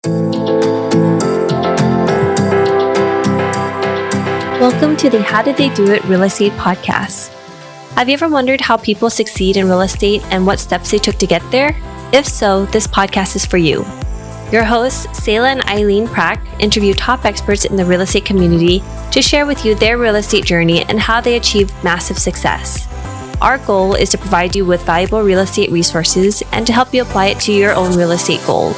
Welcome to the How Did They Do It Real Estate Podcast. Have you ever wondered how people succeed in real estate and what steps they took to get there? If so, this podcast is for you. Your hosts, Sayla and Eileen Prack, interview top experts in the real estate community to share with you their real estate journey and how they achieved massive success. Our goal is to provide you with valuable real estate resources and to help you apply it to your own real estate goal.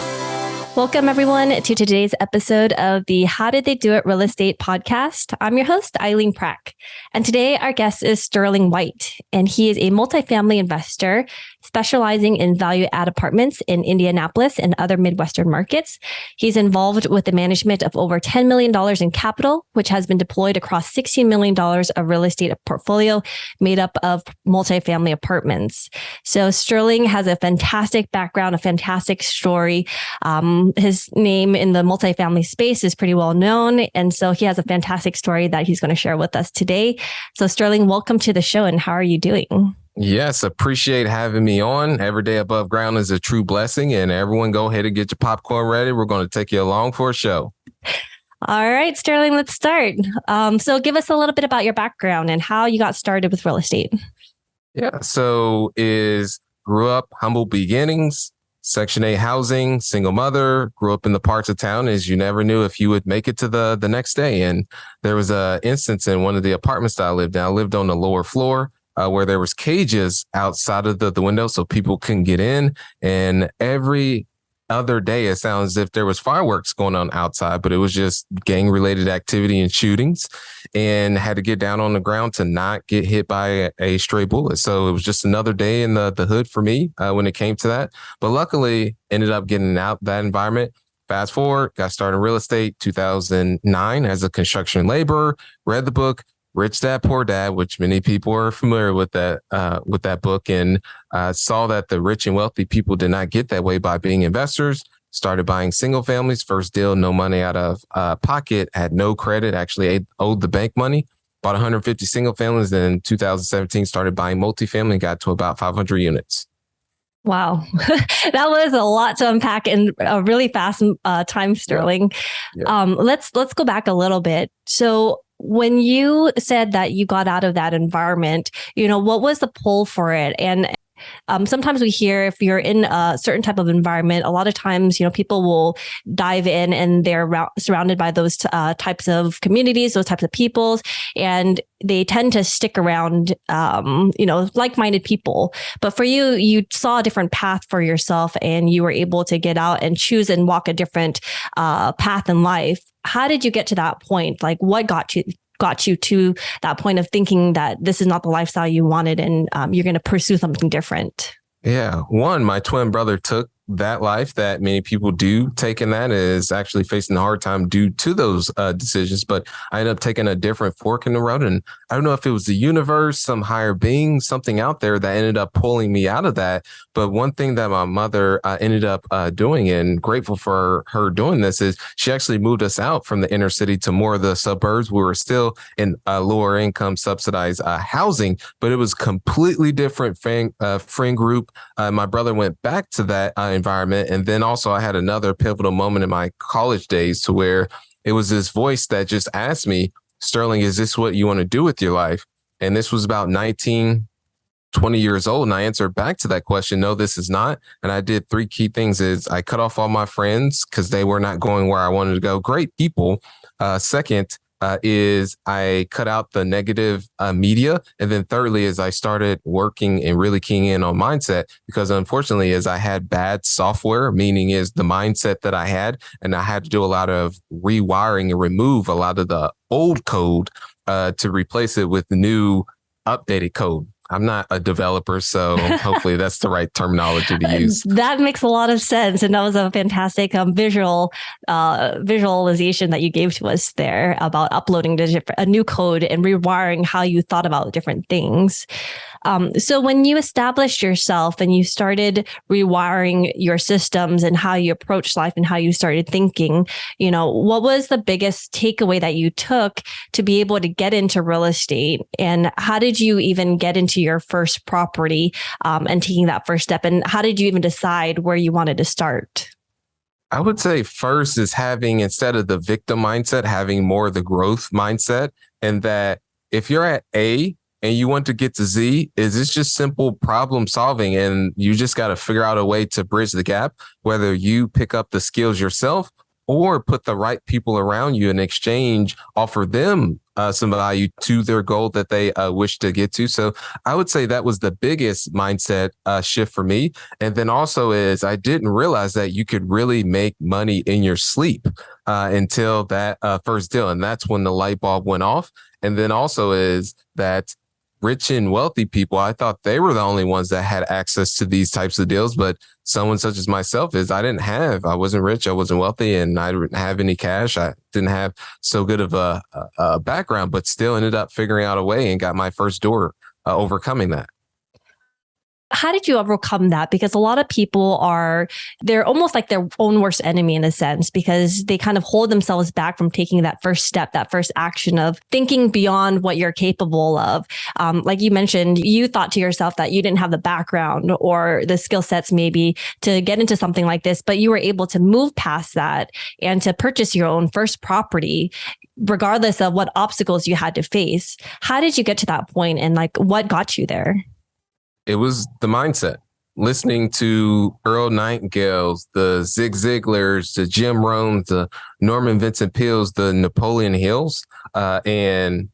Welcome, everyone, to today's episode of the How Did They Do It Real Estate Podcast. I'm your host, Eileen Prack. And today our guest is Sterling White, and he is a multifamily investor specializing in value-add apartments in Indianapolis and other Midwestern markets. He's involved with the management of over $10 million in capital, which has been deployed across $16 million of real estate portfolio made up of multifamily apartments. So Sterling has a fantastic background, a fantastic story. His name in the multifamily space is pretty well known. And so he has a fantastic story that he's going to share with us today. So Sterling, welcome to the show. And how are you doing? Yes, appreciate having me on. Every day above ground is a true blessing. And everyone go ahead and get your popcorn ready. We're going to take you along for a show. All right, Sterling, let's start. So give us a little bit about your background and how you got started with real estate. Yeah, so grew up humble beginnings. Section 8 housing, single mother, grew up in the parts of town as you never knew if you would make it to the next day. And there was a instance in one of the apartments that I lived in. I lived on the lower floor where there was cages outside of the window so people couldn't get in. And every other day, it sounds as if there was fireworks going on outside, but it was just gang related activity and shootings, and had to get down on the ground to not get hit by a stray bullet. So it was just another day in the hood for me when it came to that. But luckily ended up getting out that environment. Fast forward, got started in real estate 2009 as a construction laborer, read the book, Rich Dad, Poor Dad, which many people are familiar with that book, and saw that the rich and wealthy people did not get that way by being investors. Started buying single families. First deal, no money out of pocket, had no credit, actually owed the bank money. Bought 150 single families. Then in 2017, started buying multifamily, got to about 500 units. Wow. That was a lot to unpack in a really fast time, Sterling. Yeah. Let's go back a little bit. So when you said that you got out of that environment, what was the pull for it? And sometimes we hear if you're in a certain type of environment, a lot of times, people will dive in and they're surrounded by those types of communities, those types of peoples, and they tend to stick around, like-minded people. But for you, you saw a different path for yourself and you were able to get out and choose and walk a different path in life. How did you get to that point? Like, what got you to that point of thinking that this is not the lifestyle you wanted and you're going to pursue something different? Yeah. One, my twin brother took that life that many people do take, in that is actually facing a hard time due to those decisions. But I ended up taking a different fork in the road. And I don't know if it was the universe, some higher being, something out there that ended up pulling me out of that. But one thing that my mother ended up doing, and grateful for her doing this, is she actually moved us out from the inner city to more of the suburbs. We were still in lower income subsidized housing, but it was completely different friend group. My brother went back to that environment. And then also I had another pivotal moment in my college days to where it was this voice that just asked me, Sterling, is this what you want to do with your life? And this was about 19, 20 years old. And I answered back to that question, no, this is not. And I did three key things. Is I cut off all my friends because they were not going where I wanted to go. Great people. Second, is I cut out the negative media. And then thirdly is I started working and really keying in on mindset, because unfortunately is I had bad software, meaning is the mindset that I had, and I had to do a lot of rewiring and remove a lot of the old code to replace it with new updated code. I'm not a developer, so hopefully that's the right terminology to use. That makes a lot of sense. And that was a fantastic visualization that you gave to us there about uploading a new code and rewiring how you thought about different things. So when you established yourself and you started rewiring your systems and how you approach life and how you started thinking, what was the biggest takeaway that you took to be able to get into real estate? And how did you even get into your first property and taking that first step? And how did you even decide where you wanted to start? I would say first is having, instead of the victim mindset, having more of the growth mindset. And that if you're at A and you want to get to Z, is it's just simple problem solving. And you just got to figure out a way to bridge the gap, whether you pick up the skills yourself or put the right people around you in exchange, offer them some value to their goal that they wish to get to. So I would say that was the biggest mindset shift for me. And then also is I didn't realize that you could really make money in your sleep until that first deal. And that's when the light bulb went off. And then also is that rich and wealthy people, I thought they were the only ones that had access to these types of deals. But someone such as myself I wasn't rich, I wasn't wealthy, and I didn't have any cash. I didn't have so good of a background, but still ended up figuring out a way and got my first door overcoming that. How did you overcome that? Because a lot of people they're almost like their own worst enemy in a sense, because they kind of hold themselves back from taking that first step, that first action of thinking beyond what you're capable of. Like you mentioned, you thought to yourself that you didn't have the background or the skill sets maybe to get into something like this, but you were able to move past that and to purchase your own first property, regardless of what obstacles you had to face. How did you get to that point, and like what got you there? It was the mindset. Listening to Earl Nightingales, the Zig Ziglars, the Jim Rohns, the Norman Vincent Peales, the Napoleon Hills, and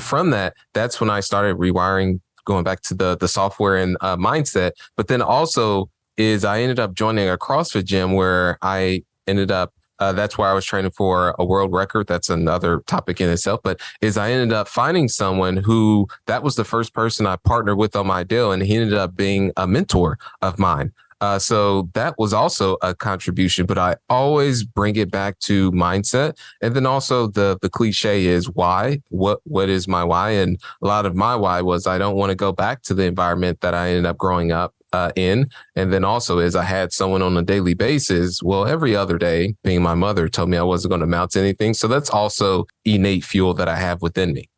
from that, that's when I started rewiring, going back to the software and mindset. But then also is I ended up joining a CrossFit gym where I ended up. That's where I was training for a world record. That's another topic in itself. But is I ended up finding someone who that was the first person I partnered with on my deal, and he ended up being a mentor of mine. So that was also a contribution. But I always bring it back to mindset, and then also the cliche is why. What is my why? And a lot of my why was I don't want to go back to the environment that I ended up growing up in. And then also is I had someone on a daily basis, well, every other day, being my mother, told me I wasn't going to amount to anything. So that's also innate fuel that I have within me.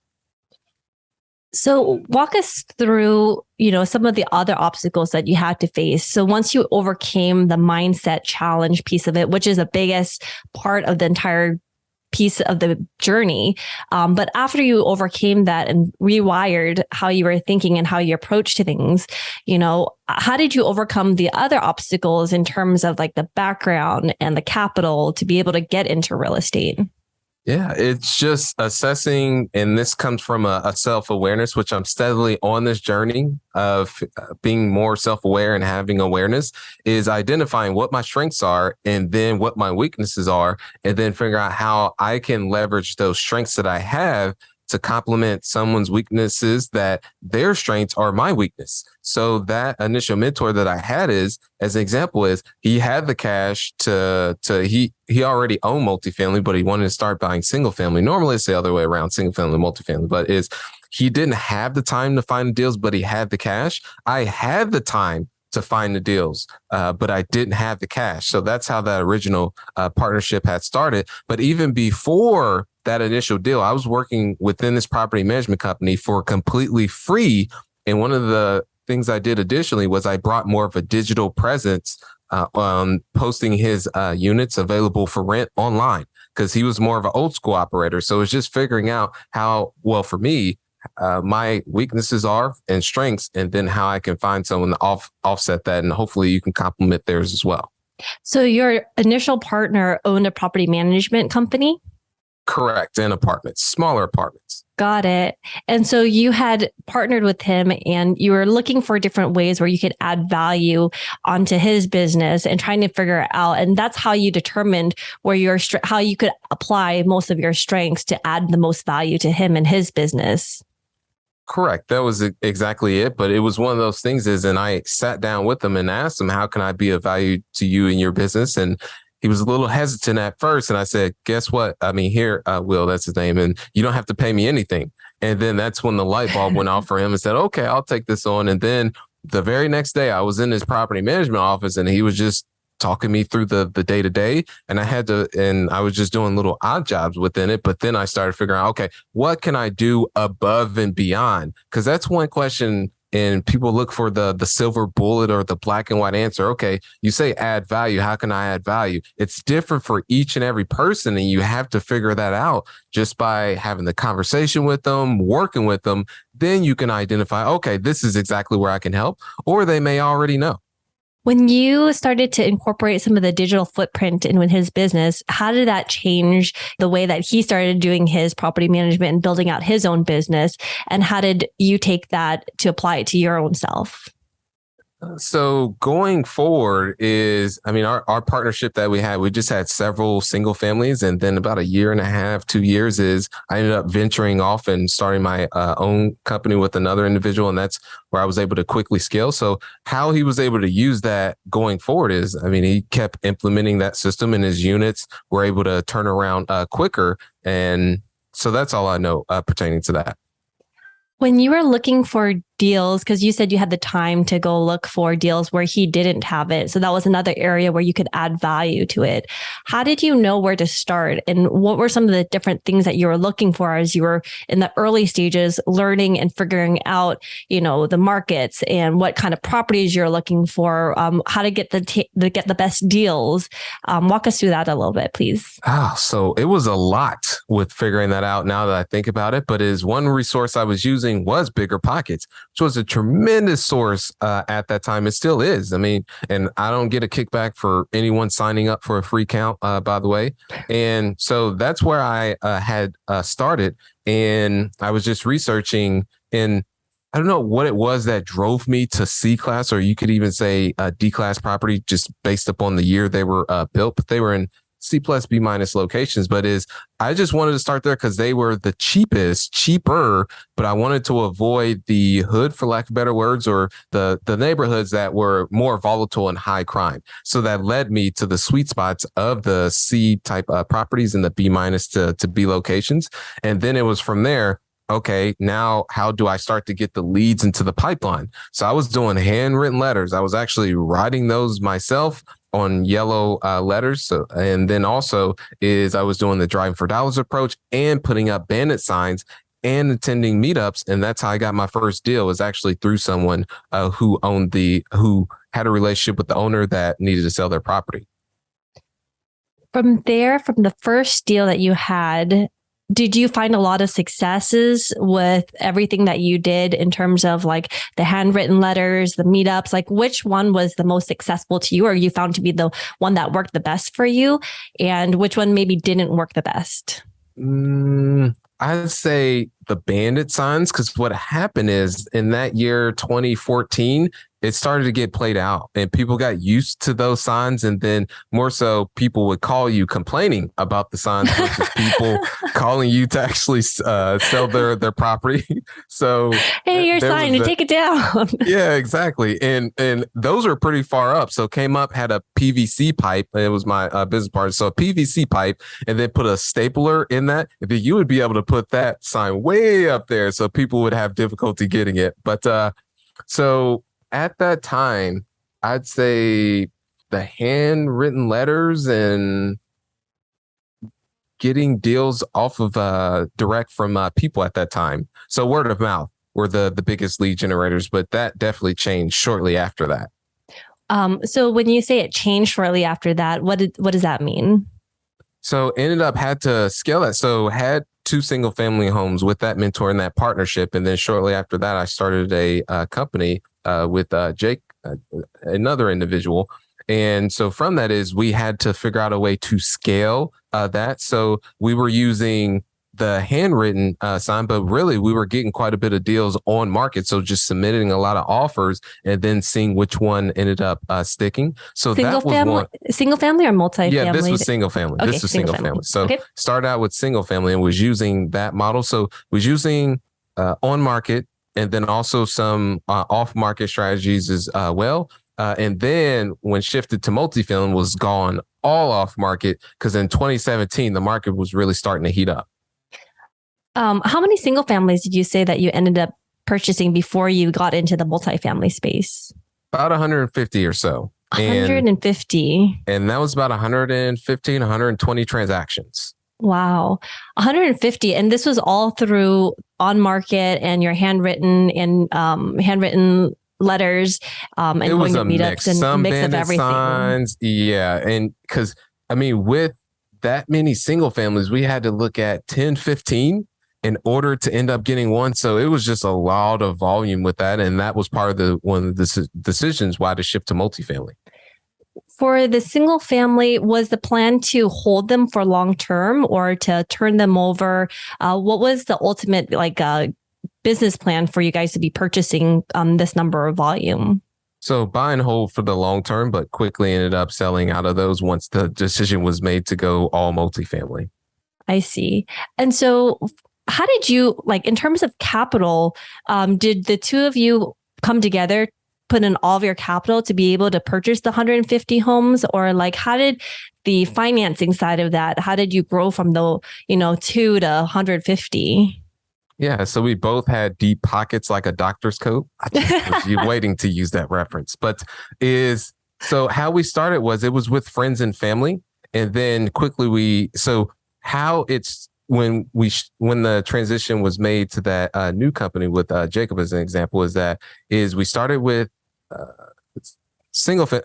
So walk us through, some of the other obstacles that you had to face. So once you overcame the mindset challenge piece of it, which is the biggest part of the entire piece of the journey. But after you overcame that and rewired how you were thinking and how you approached things, how did you overcome the other obstacles in terms of like the background and the capital to be able to get into real estate? Yeah, it's just assessing, and this comes from a self-awareness, which I'm steadily on this journey of being more self-aware and having awareness, is identifying what my strengths are and then what my weaknesses are, and then figure out how I can leverage those strengths that I have to complement someone's weaknesses that their strengths are my weakness. So that initial mentor that I had is, as an example, is he had the cash he already owned multifamily, but he wanted to start buying single family. Normally it's the other way around, single family, multifamily, but he didn't have the time to find the deals, but he had the cash. I had the time to find the deals, but I didn't have the cash. So that's how that original partnership had started. But even before that initial deal, I was working within this property management company for completely free. And one of the things I did additionally was I brought more of a digital presence on posting his units available for rent online, because he was more of an old school operator. So it's just figuring out how, well, for me, my weaknesses are and strengths, and then how I can find someone to offset that. And hopefully you can complement theirs as well. So your initial partner owned a property management company? Correct. And apartments, smaller apartments. Got it. And so you had partnered with him and you were looking for different ways where you could add value onto his business and trying to figure it out. And that's how you determined how you could apply most of your strengths to add the most value to him and his business. Correct. That was exactly it. But it was one of those things and I sat down with him and asked him, how can I be of value to you and your business? And he was a little hesitant at first. And I said, guess what? I mean, here, Will, that's his name. And you don't have to pay me anything. And then that's when the light bulb went off for him and said, okay, I'll take this on. And then the very next day I was in his property management office and he was just talking me through the day to day. And I was just doing little odd jobs within it. But then I started figuring out, okay, what can I do above and beyond? Because that's one question and people look for the silver bullet or the black and white answer. Okay, you say add value. How can I add value? It's different for each and every person, and you have to figure that out just by having the conversation with them, working with them. Then you can identify, okay, this is exactly where I can help, or they may already know. When you started to incorporate some of the digital footprint in with his business, how did that change the way that he started doing his property management and building out his own business? And how did you take that to apply it to your own self? So going forward is, I mean, our partnership that we just had several single families. And then about a year and a half, 2 years is I ended up venturing off and starting my own company with another individual. And that's where I was able to quickly scale. So how he was able to use that going forward is, I mean, he kept implementing that system and his units were able to turn around quicker. And so that's all I know pertaining to that. When you were looking for deals, because you said you had the time to go look for deals where he didn't have it. So that was another area where you could add value to it. How did you know where to start? And what were some of the different things that you were looking for as you were in the early stages, learning and figuring out, the markets and what kind of properties you're looking for, how to get the best deals? Walk us through that a little bit, please. So it was a lot with figuring that out now that I think about it. But is one resource I was using was Bigger Pockets, which was a tremendous source at that time. It still is. I mean, and I don't get a kickback for anyone signing up for a free count, by the way. And so that's where I had started. And I was just researching, and I don't know what it was that drove me to C class, or you could even say D class property, just based upon the year they were built, but they were in C plus B minus locations. But I just wanted to start there because they were the cheaper, but I wanted to avoid the hood, for lack of better words, or the neighborhoods that were more volatile and high crime. So that led me to the sweet spots of the C type properties and the B minus to B locations. And then it was from there. Okay, now how do I start to get the leads into the pipeline? So I was doing handwritten letters. I was actually writing those myself on yellow letters. So, and then also I was doing the driving for dollars approach and putting up bandit signs and attending meetups. And that's how I got my first deal, was actually through someone who had a relationship with the owner that needed to sell their property. From there, from the first deal that you had, did you find a lot of successes with everything that you did in terms of like the handwritten letters, the meetups? Like, which one was the most successful to you, or you found to be the one that worked the best for you? And which one maybe didn't work the best? I'd say the bandit signs, because what happened is in that year, 2014, it started to get played out and people got used to those signs. And then more so, people would call you complaining about the signs versus people calling you to actually sell their property. So, hey, your sign, and take it down. Yeah, exactly. And those are pretty far up. So came up, had a PVC pipe. It was my business partner. So a PVC pipe, and then put a stapler in that. And then you would be able to put that sign way up there, so people would have difficulty getting it. But so at that time, I'd say the handwritten letters and getting deals off of direct from people at that time. So word of mouth were the biggest lead generators, but that definitely changed shortly after that. So when you say it changed shortly after that, what does that mean? So ended up had to scale that. So had 2 single family homes with that mentor and that partnership. And then shortly after that, I started a company with Jake, another individual. And so from that is we had to figure out a way to scale that. So we were using the handwritten sign, but really we were getting quite a bit of deals on market. So just submitting a lot of offers and then seeing which one ended up sticking. So single family or multifamily? Yeah, this was single family. Okay, this was single family. So started out with single family and was using that model. So was using on market and then also some off market strategies as well. And then when shifted to multifamily, was gone all off market, because in 2017, the market was really starting to heat up. How many single families did you say that you ended up purchasing before you got into the multifamily space? About 150 or so. 150. And that was about 115, 120 transactions. Wow. 150. And this was all through on market and your handwritten letters, It and was going to a meetups mix, and some mix of bandit everything. signs. Yeah. And because, I mean, with that many single families, we had to look at 10, 15 in order to end up getting one. So it was just a lot of volume with that. And that was part of one of the decisions why to shift to multifamily. For the single family, was the plan to hold them for long term or to turn them over? What was the ultimate business plan for you guys to be purchasing this number of volume? So buy and hold for the long term, but quickly ended up selling out of those once the decision was made to go all multifamily. I see. And so, how did you, like, in terms of capital, did the two of you come together, put in all of your capital to be able to purchase the 150 homes? Or, like, how did the financing side of that, how did you grow from the, two to 150? Yeah, so we both had deep pockets like a doctor's coat. I just was waiting to use that reference. But is so how we started was it was with friends and family. And then quickly so how it's when the transition was made to that new company with Jacob as an example is we started with uh,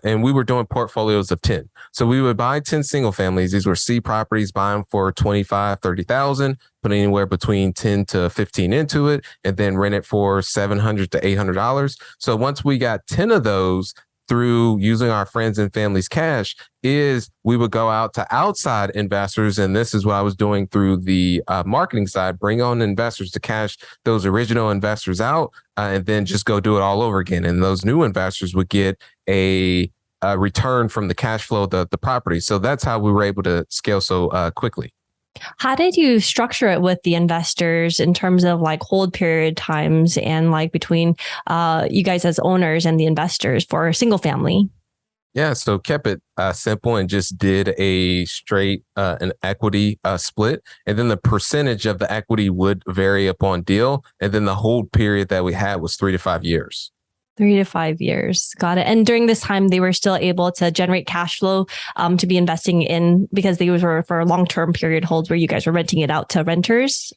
and we were doing portfolios of 10. So we would buy 10 single families. These were C properties, buy them for 25, 30,000, put anywhere between 10 to 15 into it, and then rent it for $700 to $800. So once we got 10 of those through using our friends and family's cash, is we would go out to outside investors. And this is what I was doing through the marketing side, bring on investors to cash those original investors out, and then just go do it all over again. And those new investors would get a return from the cash flow of the property. So that's how we were able to scale so quickly. How did you structure it with the investors in terms of like hold period times and like between you guys as owners and the investors for a single family? Yeah, so kept it simple and just did a straight an equity split, and then the percentage of the equity would vary upon deal, and then the hold period that we had was 3 to 5 years. 3 to 5 years. Got it. And during this time, they were still able to generate cash flow to be investing in because they were for long-term period holds where you guys were renting it out to renters.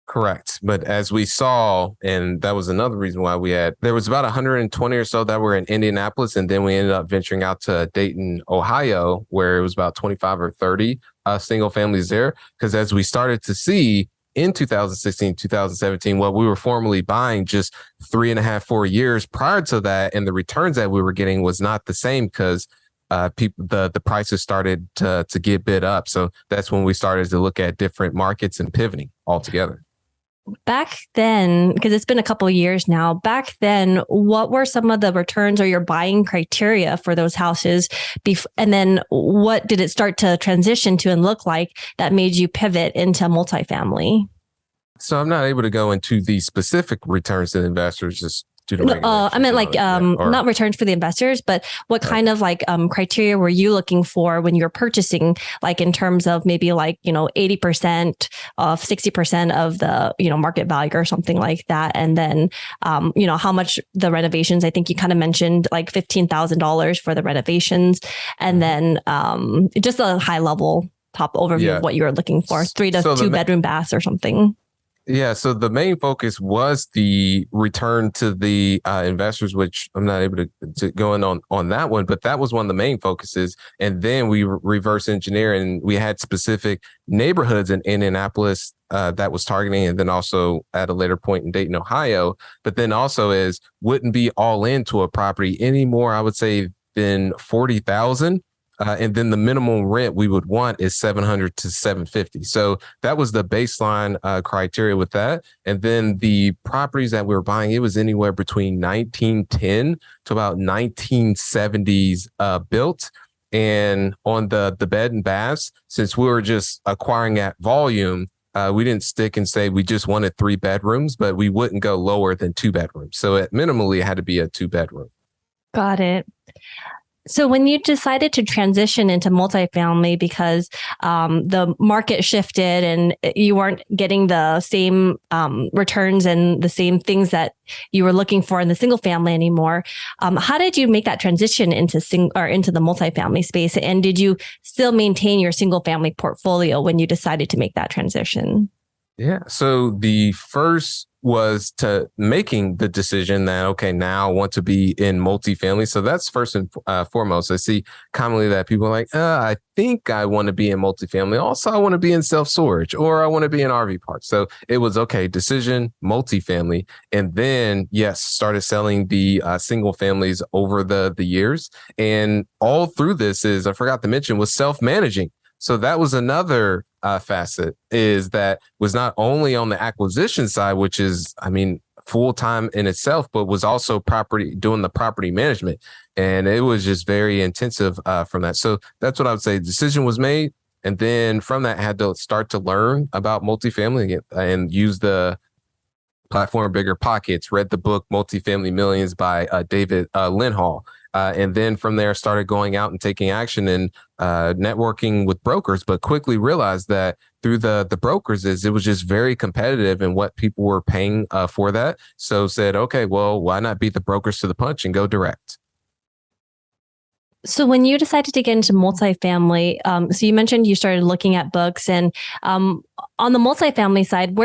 Correct. But as we saw, and that was another reason why there was about 120 or so that were in Indianapolis. And then we ended up venturing out to Dayton, Ohio, where it was about 25 or 30 single families there. Because as we started to see in 2016, 2017, what we were formerly buying just 3.5, 4 years prior to that, and the returns that we were getting was not the same because the prices started to get bid up. So that's when we started to look at different markets and pivoting altogether. Back then, because it's been a couple of years now, back then, what were some of the returns or your buying criteria for those houses? And then what did it start to transition to and look like that made you pivot into multifamily? So I'm not able to go into the specific returns to the investors just due to I meant like not returns for the investors, but what kind of like criteria were you looking for when you're purchasing, like in terms of maybe like 80% of 60% of the market value or something like that, and then how much the renovations? I think you kind of mentioned like $15,000 for the renovations, and then just a high level top overview of what you were looking for, 3 to 2 bedroom baths or something. Yeah, so the main focus was the return to the investors, which I'm not able to go in on that one, but that was one of the main focuses. And then we reverse engineer, and we had specific neighborhoods in Indianapolis that was targeting, and then also at a later point in Dayton, Ohio. But then also wouldn't be all into a property anymore, I would say, than 40,000. And then the minimum rent we would want is 700 to 750. So that was the baseline criteria with that. And then the properties that we were buying, it was anywhere between 1910 to about 1970s built. And on the bed and baths, since we were just acquiring at volume, we didn't stick and say we just wanted 3 bedrooms, but we wouldn't go lower than 2 bedrooms. So at minimally, it had to be a 2 bedroom. Got it. So when you decided to transition into multifamily because the market shifted and you weren't getting the same returns and the same things that you were looking for in the single family anymore, how did you make that transition into into the multifamily space? And did you still maintain your single family portfolio when you decided to make that transition? Yeah. So the first was to making the decision that, okay, now I want to be in multifamily. So that's first and foremost. I see commonly that people are like, I think I want to be in multifamily. Also, I want to be in self-storage or I want to be in RV park. So it was, okay, decision, multifamily. And then, yes, started selling the single families over the years. And all through this is, I forgot to mention, was self-managing. So that was another facet, is that was not only on the acquisition side, which is, I mean, full time in itself, but was also doing the property management. And it was just very intensive from that. So that's what I would say. Decision was made. And then from that, I had to start to learn about multifamily and use the platform Bigger Pockets, read the book Multifamily Millions by David Linhall. And then from there, started going out and taking action and networking with brokers, but quickly realized that through the brokers it was just very competitive in what people were paying for that. So said, okay, well, why not beat the brokers to the punch and go direct? So when you decided to get into multifamily, so you mentioned you started looking at books, and on the multifamily side,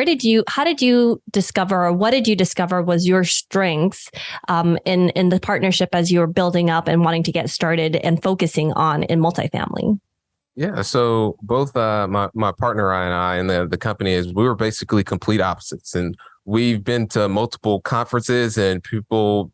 how did you discover, or what did you discover was your strengths in the partnership as you were building up and wanting to get started and focusing on in multifamily? Yeah, so both my partner and I and the company is, we were basically complete opposites, and we've been to multiple conferences, and people,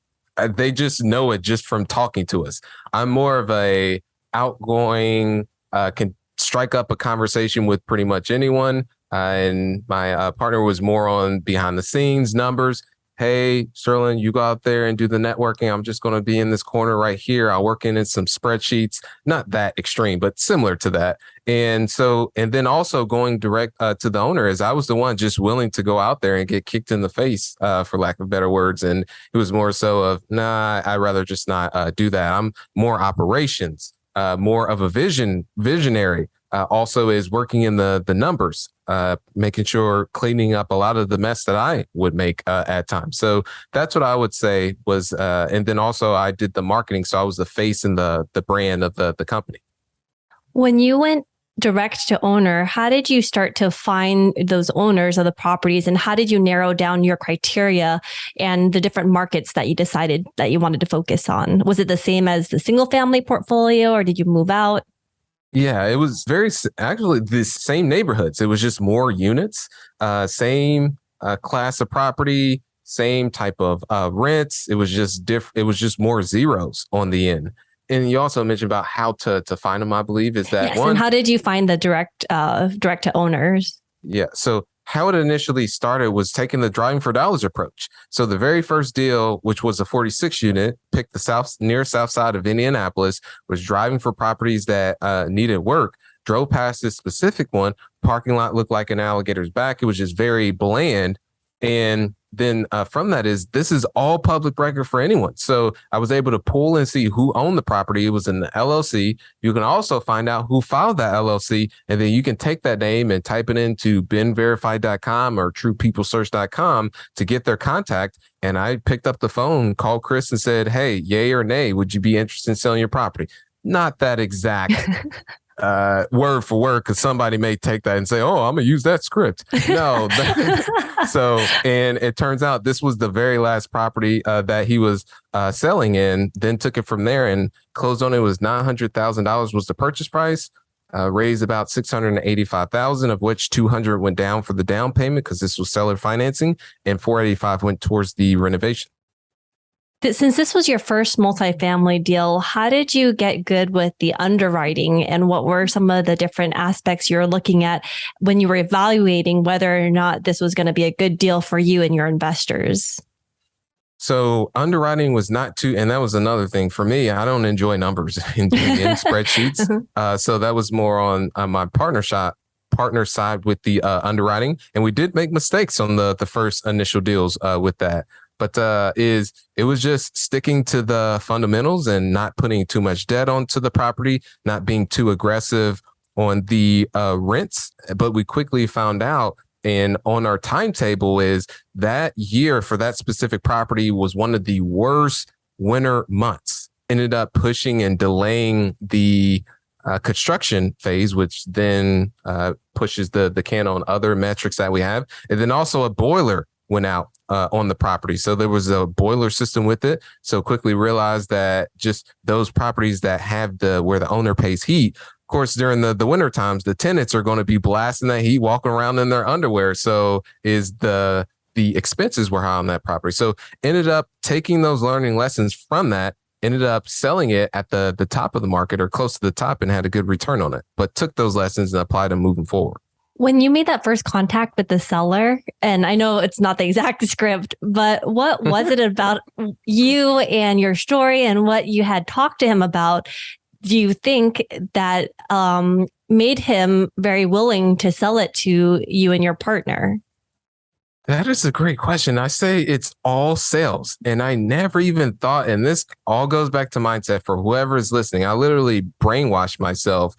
they just know it just from talking to us. I'm more of a outgoing, can strike up a conversation with pretty much anyone, and my partner was more on behind the scenes numbers. Hey, Sterling, you go out there and do the networking. I'm just going to be in this corner right here. I'll work in some spreadsheets, not that extreme, but similar to that. And so, and then also going direct to the owner, is I was the one just willing to go out there and get kicked in the face, for lack of better words. And it was more so of, nah, I'd rather just not do that. I'm more operations, more of a visionary. Also is working in the numbers, making sure cleaning up a lot of the mess that I would make at times. So that's what I would say was, and then also I did the marketing. So I was the face and the brand of the company. When you went direct to owner, how did you start to find those owners of the properties, and how did you narrow down your criteria and the different markets that you decided that you wanted to focus on? Was it the same as the single family portfolio, or did you move out? Yeah, it was actually the same neighborhoods. It was just more units, same class of property, same type of rents. It was just different. It was just more zeros on the end. And you also mentioned about how to find them, I believe, is that Yes, one. and how did you find the direct to owners? Yeah. So how it initially started was taking the driving for dollars approach. So the very first deal, which was a 46 unit, picked the near south side of Indianapolis, was driving for properties that needed work. Drove past this specific one. Parking lot looked like an alligator's back. It was just very bland. And then from that is, this is all public record for anyone. So I was able to pull and see who owned the property. It was in the LLC. You can also find out who filed that LLC. And then you can take that name and type it into benverified.com or truepeoplesearch.com to get their contact. And I picked up the phone, called Chris and said, hey, yay or nay, would you be interested in selling your property? Not that exact word for word, because somebody may take that and say, oh, I'm gonna use that script. No. So, and it turns out this was the very last property that he was selling, and then took it from there and closed on it. It was $900,000 was the purchase price, raised about $685,000, of which 200 went down for the down payment because this was seller financing, and 485 went towards the renovation. Since this was your first multifamily deal, how did you get good with the underwriting, and what were some of the different aspects you're looking at when you were evaluating whether or not this was going to be a good deal for you and your investors? So underwriting was not too, and that was another thing for me. I don't enjoy numbers in spreadsheets. So that was more on my partner side with the underwriting. And we did make mistakes on the first initial deals with that. but it was just sticking to the fundamentals and not putting too much debt onto the property, not being too aggressive on the rents. But we quickly found out, and on our timetable, is that year for that specific property was one of the worst winter months. Ended up pushing and delaying the construction phase, which then pushes the can on other metrics that we have. And then also a boiler went out on the property. So there was a boiler system with it. So quickly realized that just those properties that have where the owner pays heat, of course, during the winter times, the tenants are going to be blasting that heat, walking around in their underwear. So the expenses were high on that property. So ended up taking those learning lessons from that, ended up selling it at the top of the market or close to the top and had a good return on it, but took those lessons and applied them moving forward. When you made that first contact with the seller, and I know it's not the exact script, but what was it about you and your story and what you had talked to him about, do you think that made him very willing to sell it to you and your partner? That is a great question. I say it's all sales. And I never even thought, and this all goes back to mindset for whoever is listening. I literally brainwashed myself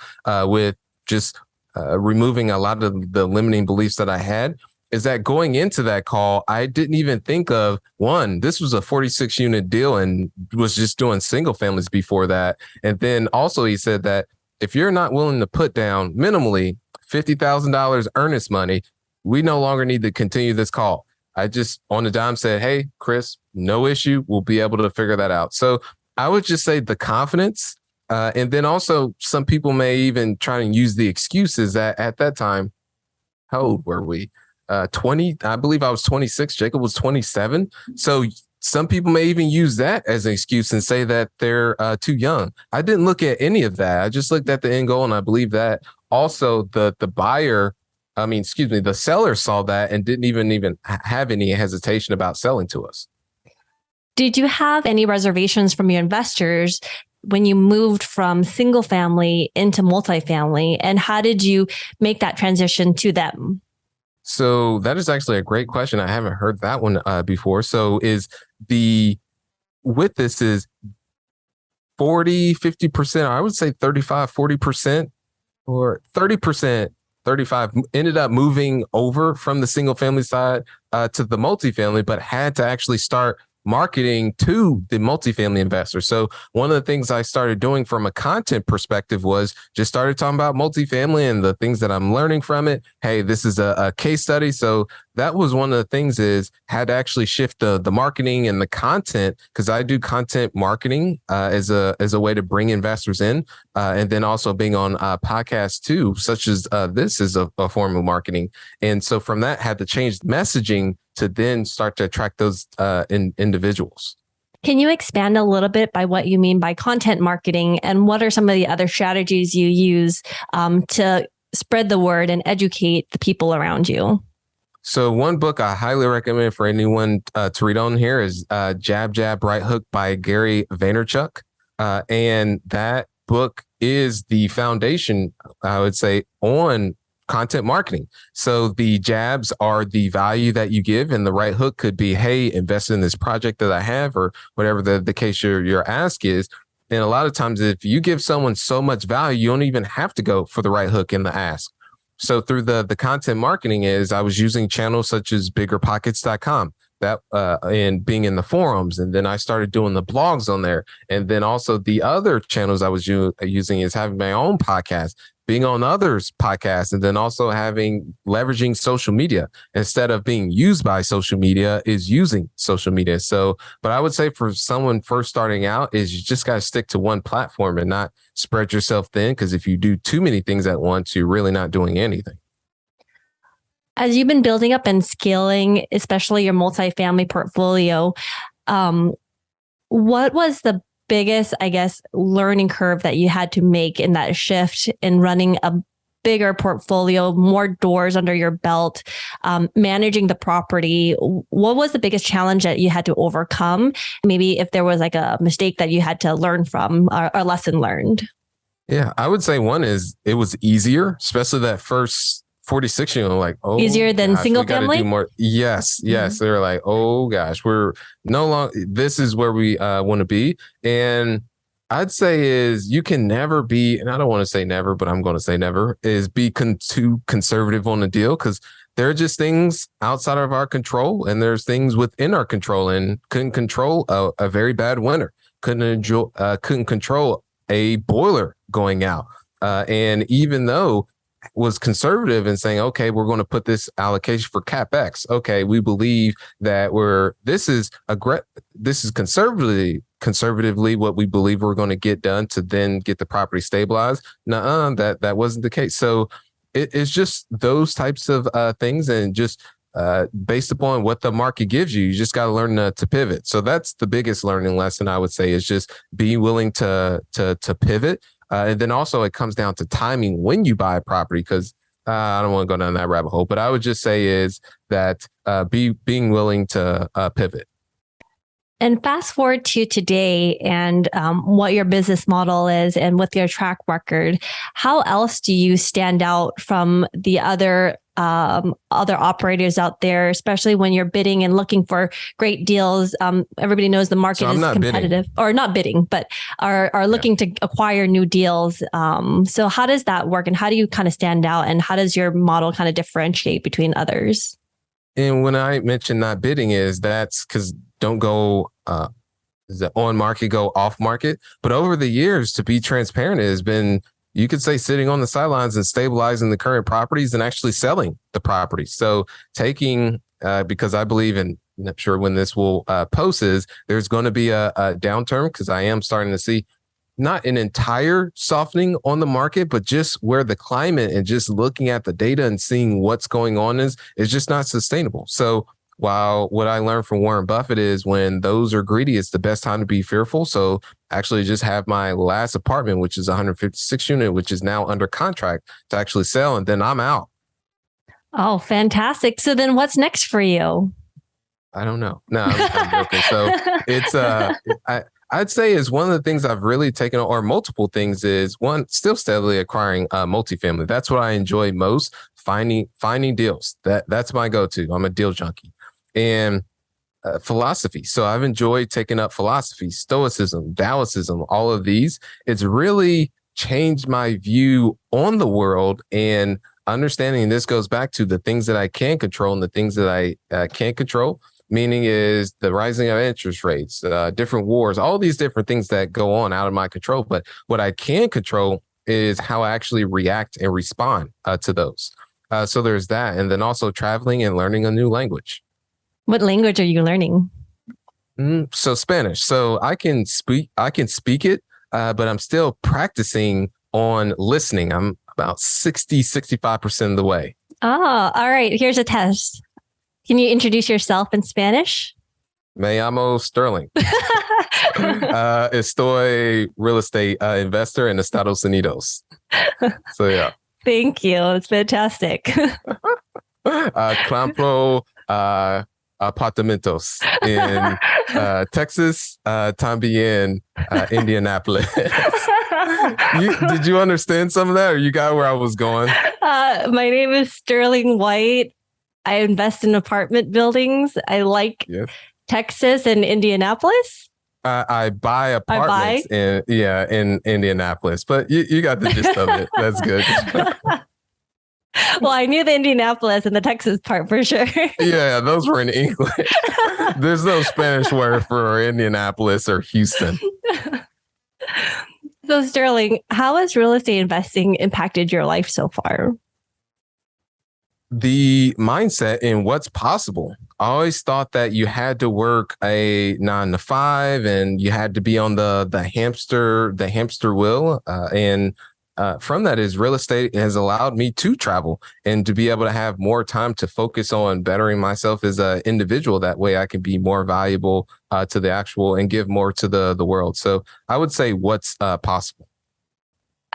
with just removing a lot of the limiting beliefs that I had. Is that going into that call, I didn't even think of this was a 46 unit deal and was just doing single families before that. And then also he said that if you're not willing to put down minimally $50,000 earnest money, we no longer need to continue this call. I just on the dime said, hey, Chris, no issue. We'll be able to figure that out. So I would just say the confidence. And then also some people may even try and use the excuses that at that time, how old were we? 20, I believe I was 26. Jacob was 27. So some people may even use that as an excuse and say that they're too young. I didn't look at any of that. I just looked at the end goal. And I believe that also the seller saw that and didn't even have any hesitation about selling to us. Did you have any reservations from your investors when you moved from single family into multifamily? And how did you make that transition to them? So that is actually a great question. I haven't heard that one before. So is 40, 50%, I would say 35, 40% or 30%. 35 ended up moving over from the single family side to the multifamily, but had to actually start marketing to the multifamily investor. So one of the things I started doing from a content perspective was just started talking about multifamily and the things that I'm learning from it. Hey, this is a case study. So that was one of the things is had to actually shift the marketing and the content, because I do content marketing as a way to bring investors in. And then also being on podcasts too, such as this is a form of marketing. And so from that had to change messaging to then start to attract those individuals. Can you expand a little bit by what you mean by content marketing, and what are some of the other strategies you use to spread the word and educate the people around you? So one book I highly recommend for anyone to read on here is Jab, Jab, Right Hook by Gary Vaynerchuk. And that book is the foundation, I would say, on content marketing. So the jabs are the value that you give, and the right hook could be, hey, invest in this project that I have, or whatever the case your ask is. And a lot of times if you give someone so much value, you don't even have to go for the right hook in the ask. So through the content marketing is I was using channels such as biggerpockets.com that and being in the forums. And then I started doing the blogs on there. And then also the other channels I was using is having my own podcast, being on others' podcasts, and then also leveraging social media instead of being used by social media is using social media. So, but I would say for someone first starting out is you just got to stick to one platform and not spread yourself thin. Because if you do too many things at once, you're really not doing anything. As you've been building up and scaling, especially your multifamily portfolio, what was the biggest, I guess, learning curve that you had to make in that shift in running a bigger portfolio, more doors under your belt, managing the property? What was the biggest challenge that you had to overcome? Maybe if there was like a mistake that you had to learn from, or lesson learned. Yeah, I would say one is it was easier, especially that first 46 unit, like, oh Easier than gosh, single we got to do family? more. Yes, yes. They're like, oh gosh, we're no longer, this is where we want to be. And I'd say is you can never be, and I don't want to say never, but I'm going to say never, is be too conservative on the deal, because there are just things outside of our control and there's things within our control, and couldn't control a very bad winter. Couldn't control a boiler going out. And even though was conservative in saying, okay, we're going to put this allocation for CapEx. Okay, we believe that this is conservatively what we believe we're going to get done to then get the property stabilized. Nuh-uh, that wasn't the case. So it's just those types of things, and just based upon what the market gives you, you just got to learn to pivot. So that's the biggest learning lesson I would say, is just be willing to pivot. And then also it comes down to timing when you buy a property, because I don't want to go down that rabbit hole, but I would just say is that being willing to pivot. And fast forward to today and what your business model is, and with your track record, how else do you stand out from the other operators out there, especially when you're bidding and looking for great deals? Everybody knows the market is competitive, or not bidding, but are looking to acquire new deals. So how does that work, and how do you kind of stand out, and how does your model kind of differentiate between others? And when I mention not bidding, that's because don't go on market, go off market. But over the years, to be transparent, it has been, you could say, sitting on the sidelines and stabilizing the current properties and actually selling the properties. So taking, because I believe, and I'm not sure when this will post, is there's going to be a downturn, because I am starting to see not an entire softening on the market, but just where the climate and just looking at the data and seeing what's going on is just not sustainable. So while what I learned from Warren Buffett is when those are greedy, it's the best time to be fearful. So actually just have my last apartment, which is 156 unit, which is now under contract to actually sell, and then I'm out. Oh, fantastic. So then what's next for you? I don't know. No, I'm joking. So it's, I'd say is one of the things I've really taken, or multiple things, is one, still steadily acquiring multifamily. That's what I enjoy most, finding deals. That's my go-to. I'm a deal junkie. And philosophy. So I've enjoyed taking up philosophy, stoicism, Taoism, all of these. It's really changed my view on the world, and understanding this goes back to the things that I can control and the things that I can't control. Meaning is the rising of interest rates, different wars, all these different things that go on out of my control. But what I can control is how I actually react and respond to those. So there's that. And then also traveling and learning a new language. What language are you learning? So Spanish. So I can speak it, but I'm still practicing on listening. I'm about 65% of the way. Oh, all right. Here's a test. Can you introduce yourself in Spanish? Me llamo Sterling. Estoy real estate investor in Estados Unidos. So yeah. Thank you. It's fantastic. Compro apartamentos in Texas, también Indianapolis. Did you understand some of that, or you got where I was going? My name is Sterling White. I invest in apartment buildings. I like Texas and Indianapolis. I buy apartments in Indianapolis, but you got the gist of it. That's good. Well, I knew the Indianapolis and the Texas part for sure. Yeah, those were in English. There's no Spanish word for Indianapolis or Houston. So Sterling, how has real estate investing impacted your life so far? The mindset in what's possible. I always thought that you had to work a 9 to 5 and you had to be on the hamster wheel. And from that is real estate has allowed me to travel and to be able to have more time to focus on bettering myself as an individual. That way I can be more valuable to the actual and give more to the world. So I would say what's possible.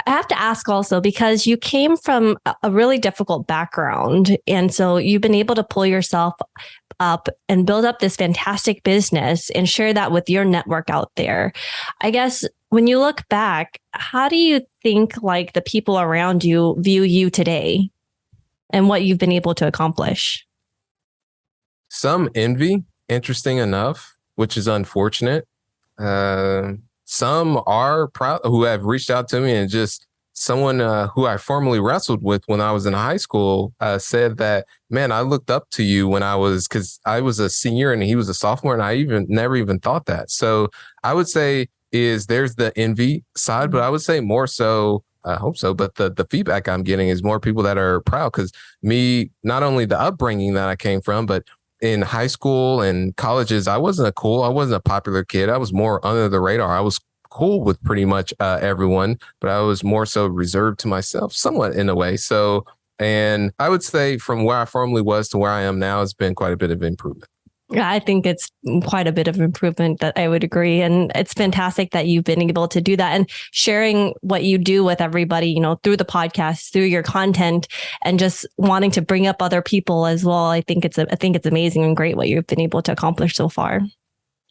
I have to ask also, because you came from a really difficult background. And so you've been able to pull yourself up and build up this fantastic business and share that with your network out there. I guess when you look back, how do you think like the people around you view you today? and what you've been able to accomplish? Some envy, interesting enough, which is unfortunate. Some are proud who have reached out to me, and just someone who I formerly wrestled with when I was in high school said that, man, I looked up to you because I was a senior and he was a sophomore, and I never even thought that. So I would say there's the envy side, but I would say more so, I hope so, but the feedback I'm getting is more people that are proud, because not only the upbringing that I came from, but in high school and colleges, I wasn't a popular kid. I was more under the radar. I was cool with pretty much everyone, but I was more so reserved to myself, somewhat in a way. So, and I would say from where I formerly was to where I am now has been quite a bit of improvement. Yeah, I think it's quite a bit of improvement, that I would agree. And it's fantastic that you've been able to do that and sharing what you do with everybody, through the podcast, through your content, and just wanting to bring up other people as well. I think it's amazing and great what you've been able to accomplish so far.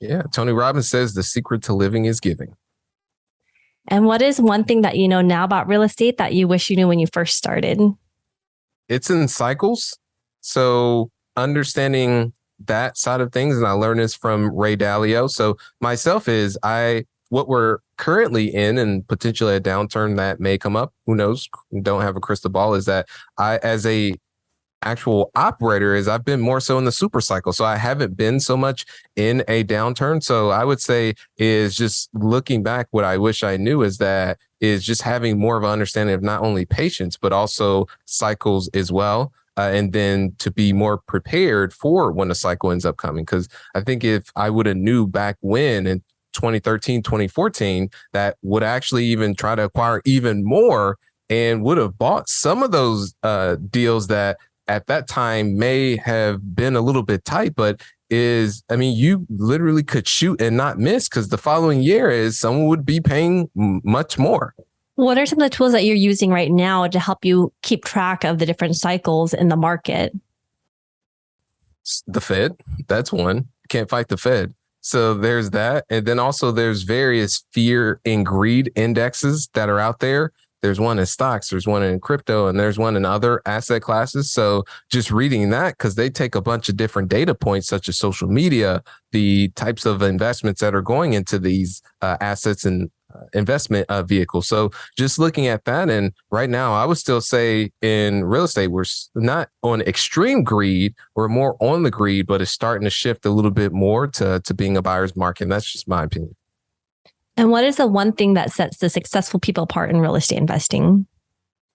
Yeah. Tony Robbins says the secret to living is giving. And what is one thing that you know now about real estate that you wish you knew when you first started? It's in cycles. So understanding that side of things, and I learned this from Ray Dalio. So myself what we're currently in, and potentially a downturn that may come up, who knows, don't have a crystal ball, is that I, as a actual operator, I've been more so in the super cycle. So I haven't been so much in a downturn. So I would say is just looking back, what I wish I knew is just having more of an understanding of not only patience, but also cycles as well. And then to be more prepared for when a cycle ends up coming. Because I think if I would have knew back when in 2013, 2014, that would actually even try to acquire even more and would have bought some of those deals that at that time may have been a little bit tight, but you literally could shoot and not miss, because the following year someone would be paying much more. What are some of the tools that you're using right now to help you keep track of the different cycles in the market? The Fed, that's one. Can't fight the Fed. So there's that. And then also there's various fear and greed indexes that are out there. There's one in stocks, there's one in crypto, and there's one in other asset classes. So just reading that, because they take a bunch of different data points, such as social media, the types of investments that are going into these assets and investment vehicles. So just looking at that, and right now I would still say in real estate, we're not on extreme greed, we're more on the greed, but it's starting to shift a little bit more to being a buyer's market. And that's just my opinion. And what is the one thing that sets the successful people apart in real estate investing?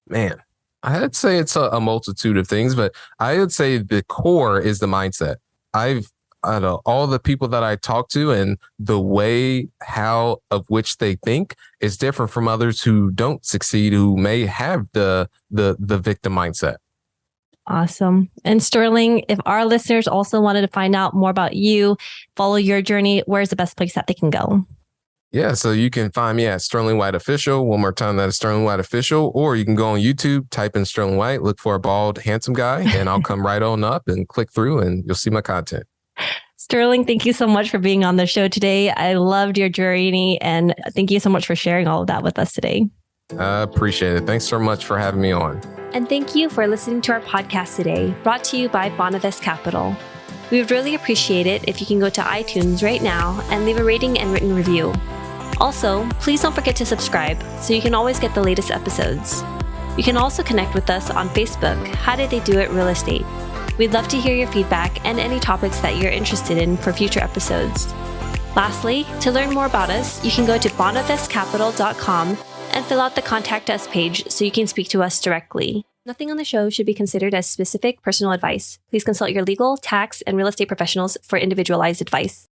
Man, I'd say it's a multitude of things, but I would say the core is the mindset. I know all the people that I talk to, and the way of which they think is different from others who don't succeed, who may have the victim mindset. Awesome. And Sterling, if our listeners also wanted to find out more about you, follow your journey, where's the best place that they can go? Yeah, so you can find me at Sterling White Official. One more time, that is Sterling White Official. Or you can go on YouTube, type in Sterling White, look for a bald, handsome guy, and I'll come right on up and click through, and you'll see my content. Sterling, thank you so much for being on the show today. I loved your journey, and thank you so much for sharing all of that with us today. I appreciate it. Thanks so much for having me on. And thank you for listening to our podcast today, brought to you by Bonavest Capital. We would really appreciate it if you can go to iTunes right now and leave a rating and written review. Also, please don't forget to subscribe so you can always get the latest episodes. You can also connect with us on Facebook, How Did They Do It Real Estate. We'd love to hear your feedback and any topics that you're interested in for future episodes. Lastly, to learn more about us, you can go to bonavestcapital.com and fill out the Contact Us page so you can speak to us directly. Nothing on the show should be considered as specific personal advice. Please consult your legal, tax, and real estate professionals for individualized advice.